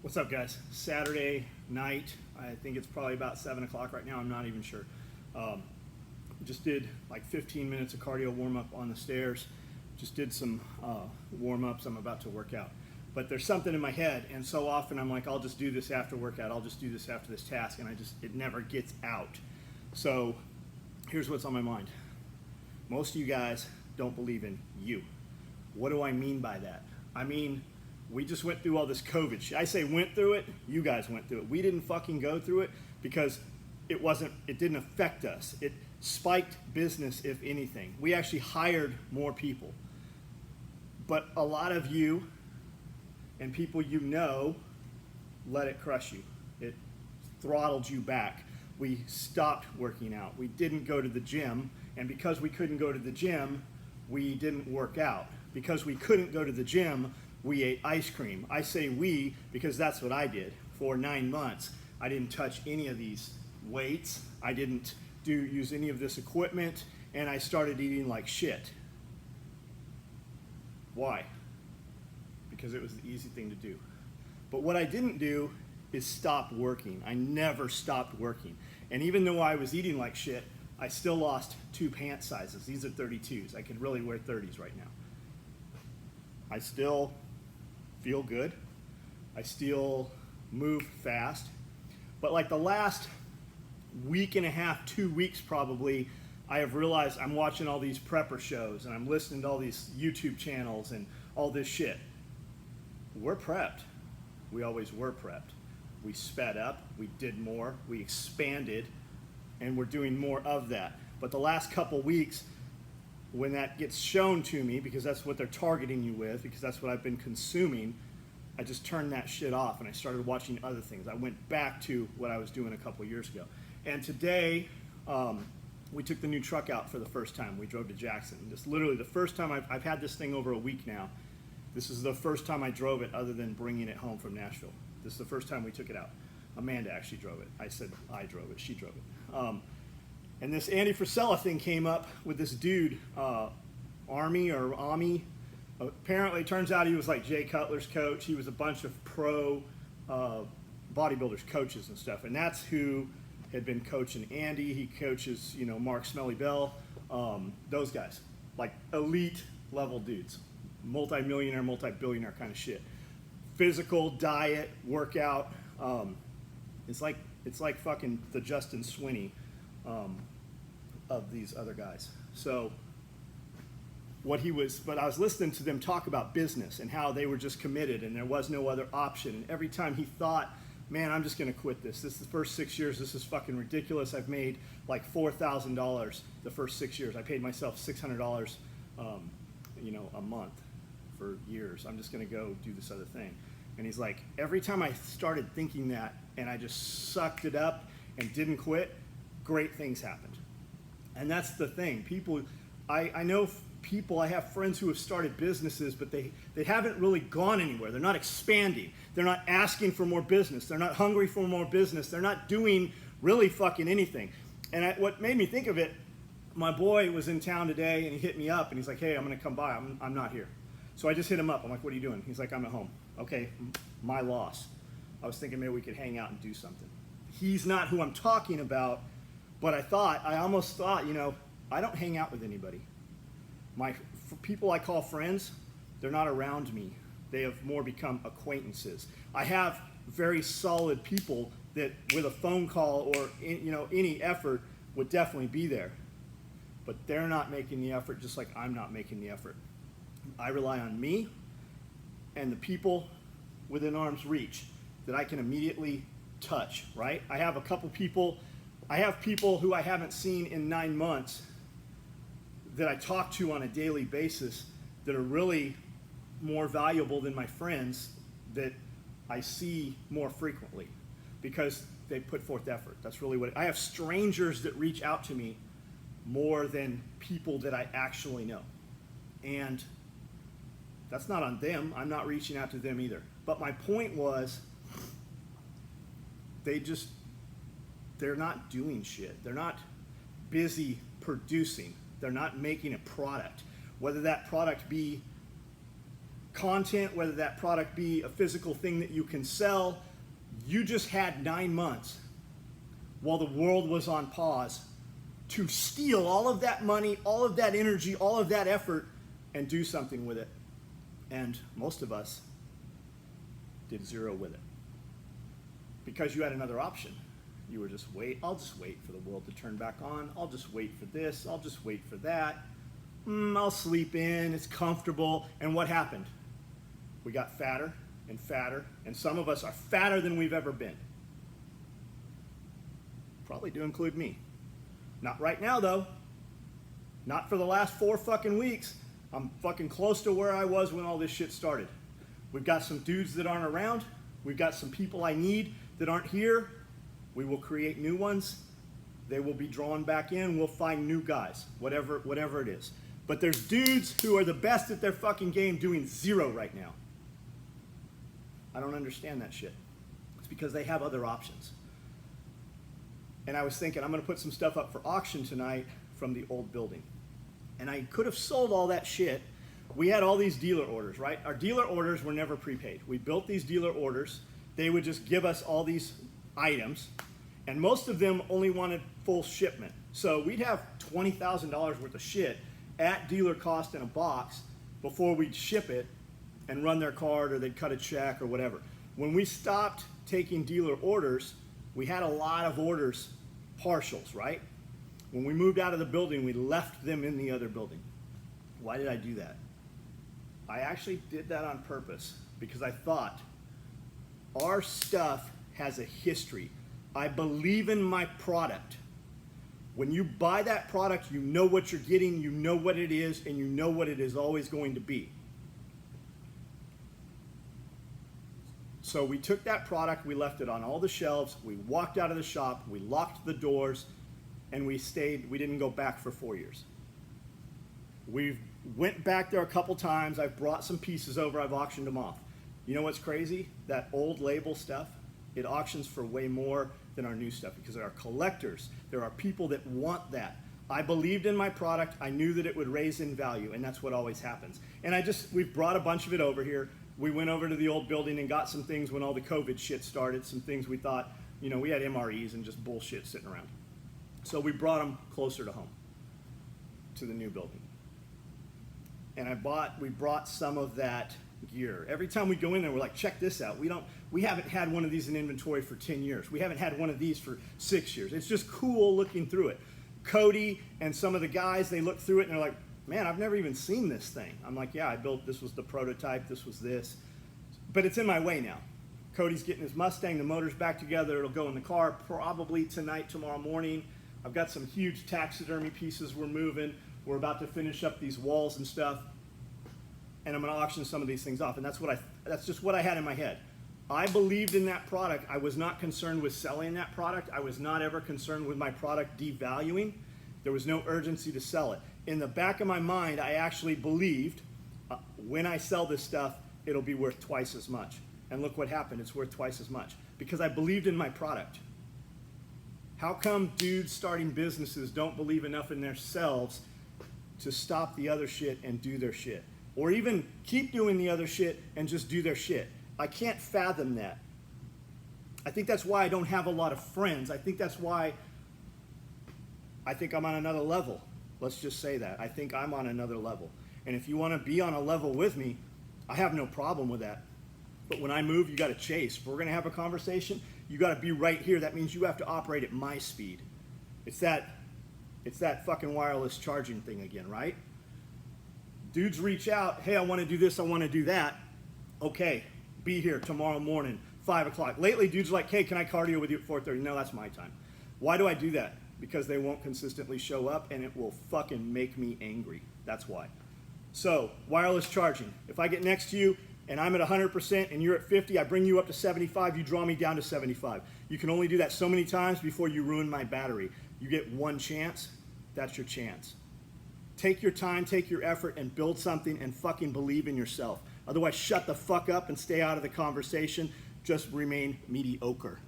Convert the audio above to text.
What's up, guys? Saturday night. I think it's probably about 7 o'clock right now. I'm not even sure. Just did like 15 minutes of cardio warm-up on the stairs. Just did some warm-ups. I'm about to work out. But there's something in my head, and so often I'm like, I'll just do this after workout. I'll just do this after this task, and it never gets out. So here's what's on my mind. Most of you guys don't believe in you. What do I mean by that? I mean, we just went through all this COVID shit. I say went through it, you guys went through it. We didn't fucking go through it because it didn't affect us. It spiked business, if anything. We actually hired more people. But a lot of you and people you know let it crush you. It throttled you back. We stopped working out. We didn't go to the gym, and because we couldn't go to the gym, we didn't work out. Because we couldn't go to the gym, we ate ice cream. I say we because that's what I did for 9 months. I didn't touch any of these weights. I didn't use any of this equipment, and I started eating like shit. Why? Because it was the easy thing to do. But what I didn't do is stop working. I never stopped working. And even though I was eating like shit, I still lost 2 pant sizes. These are 32s. I could really wear 30s right now. I still feel good. I still move fast. But like the last week and a half, 2 weeks probably, I have realized I'm watching all these prepper shows and I'm listening to all these YouTube channels and all this shit. We're prepped. We always were prepped. We sped up, we did more, we expanded, and we're doing more of that. But the last couple weeks, when that gets shown to me, because that's what they're targeting you with, because that's what I've been consuming, I just turned that shit off and I started watching other things. I went back to what I was doing a couple years ago. And today, we took the new truck out for the first time. We drove to Jackson. Just literally the first time I've had this thing over a week now. This is the first time I drove it other than bringing it home from Nashville. This is the first time we took it out. Amanda actually drove it. I said I drove it. She drove it. And this Andy Frisella thing came up with this dude, Army or Ami. Apparently, it turns out he was like Jay Cutler's coach. He was a bunch of pro bodybuilders coaches and stuff. And that's who had been coaching Andy. He coaches, Mark Smelly Bell. Those guys, like elite level dudes. Multi-millionaire, multi-billionaire kind of shit. Physical, diet, workout. It's like fucking the Justin Swinney of these other guys. So but I was listening to them talk about business and how they were just committed and there was no other option. And every time he thought, man, I'm just gonna quit this. This is the first 6 years, this is fucking ridiculous. I've made like $4,000 the first 6 years. I paid myself $600 a month for years. I'm just gonna go do this other thing. And he's like, every time I started thinking that and I just sucked it up and didn't quit, great things happened. And that's the thing. People, I know people, I have friends who have started businesses, but they haven't really gone anywhere. They're not expanding. They're not asking for more business. They're not hungry for more business. They're not doing really fucking anything. And what made me think of it, my boy was in town today and he hit me up and he's like, hey, I'm gonna come by. I'm not here. So I just hit him up. I'm like, what are you doing? He's like, I'm at home. Okay, my loss. I was thinking maybe we could hang out and do something. He's not who I'm talking about, but I almost thought, I don't hang out with anybody. People I call friends, they're not around me. They have more become acquaintances. I have very solid people that with a phone call or any effort would definitely be there. But they're not making the effort just like I'm not making the effort. I rely on me and the people within arm's reach that I can immediately touch, right? I have people who I haven't seen in 9 months that I talk to on a daily basis that are really more valuable than my friends that I see more frequently because they put forth effort. That's really I have strangers that reach out to me more than people that I actually know. And that's not on them. I'm not reaching out to them either. But my point was, they're not doing shit. They're not busy producing. They're not making a product. Whether that product be content, whether that product be a physical thing that you can sell. You just had 9 months while the world was on pause to steal all of that money, all of that energy, all of that effort, and do something with it. And most of us did zero with it because you had another option. You were just I'll just wait for the world to turn back on. I'll just wait for this. I'll just wait for that. I'll sleep in. It's comfortable. And what happened? We got fatter and fatter, and some of us are fatter than we've ever been. Probably to include me. Not right now, though. Not for the last 4 fucking weeks. I'm fucking close to where I was when all this shit started. We've got some dudes that aren't around. We've got some people I need that aren't here. We will create new ones. They will be drawn back in. We'll find new guys, whatever it is. But there's dudes who are the best at their fucking game doing zero right now. I don't understand that shit. It's because they have other options. And I was thinking, I'm going to put some stuff up for auction tonight from the old building. And I could have sold all that shit. We had all these dealer orders, right? Our dealer orders were never prepaid. We built these dealer orders. They would just give us all these items, and most of them only wanted full shipment. So we'd have $20,000 worth of shit at dealer cost in a box before we'd ship it and run their card, or they'd cut a check or whatever. When we stopped taking dealer orders, we had a lot of orders, partials, right? When we moved out of the building, we left them in the other building. Why did I do that? I actually did that on purpose because I thought our stuff has a history. I believe in my product. When you buy that product, you know what you're getting, you know what it is, and you know what it is always going to be. So we took that product, we left it on all the shelves, we walked out of the shop, we locked the doors, and we stayed. We didn't go back for 4 years. We went back there a couple times. I've brought some pieces over, I've auctioned them off. You know what's crazy? That old label stuff, it auctions for way more than our new stuff because there are collectors. There are people that want that. I believed in my product. I knew that it would raise in value, and that's what always happens. And we've brought a bunch of it over here. We went over to the old building and got some things when all the COVID shit started, some things we thought, we had MREs and just bullshit sitting around. So we brought them closer to home, to the new building. And we brought some of that gear. Every time we go in there, we're like, check this out. We haven't had one of these in inventory for 10 years. We haven't had one of these for 6 years. It's just cool looking through it. Cody and some of the guys, they look through it and they're like, man, I've never even seen this thing. I'm like, yeah, this was the prototype, this was this. But it's in my way now. Cody's getting his Mustang, the motor's back together, it'll go in the car probably tonight, tomorrow morning. I've got some huge taxidermy pieces we're moving. We're about to finish up these walls and stuff. And I'm gonna auction some of these things off. And that's just what I had in my head. I believed in that product. I was not concerned with selling that product. I was not ever concerned with my product devaluing. There was no urgency to sell it. In the back of my mind, I actually believed when I sell this stuff, it'll be worth twice as much. And look what happened, it's worth twice as much. Because I believed in my product. How come dudes starting businesses don't believe enough in themselves to stop the other shit and do their shit? Or even keep doing the other shit and just do their shit? I can't fathom that. I think that's why I don't have a lot of friends. I think that's why I think I'm on another level. Let's just say that. I think I'm on another level. And if you want to be on a level with me, I have no problem with that. But when I move, you got to chase. If we're going to have a conversation, you got to be right here. That means you have to operate at my speed. It's that fucking wireless charging thing again, right? Dudes reach out, hey, I want to do this, I want to do that. Okay, be here tomorrow morning, 5 o'clock. Lately, dudes are like, hey, can I cardio with you at 4:30? No, that's my time. Why do I do that? Because they won't consistently show up, and it will fucking make me angry. That's why. So, wireless charging. If I get next to you and I'm at 100% and you're at 50, I bring you up to 75, you draw me down to 75. You can only do that so many times before you ruin my battery. You get one chance, that's your chance. Take your time, take your effort, and build something and fucking believe in yourself. Otherwise, shut the fuck up and stay out of the conversation. Just remain mediocre.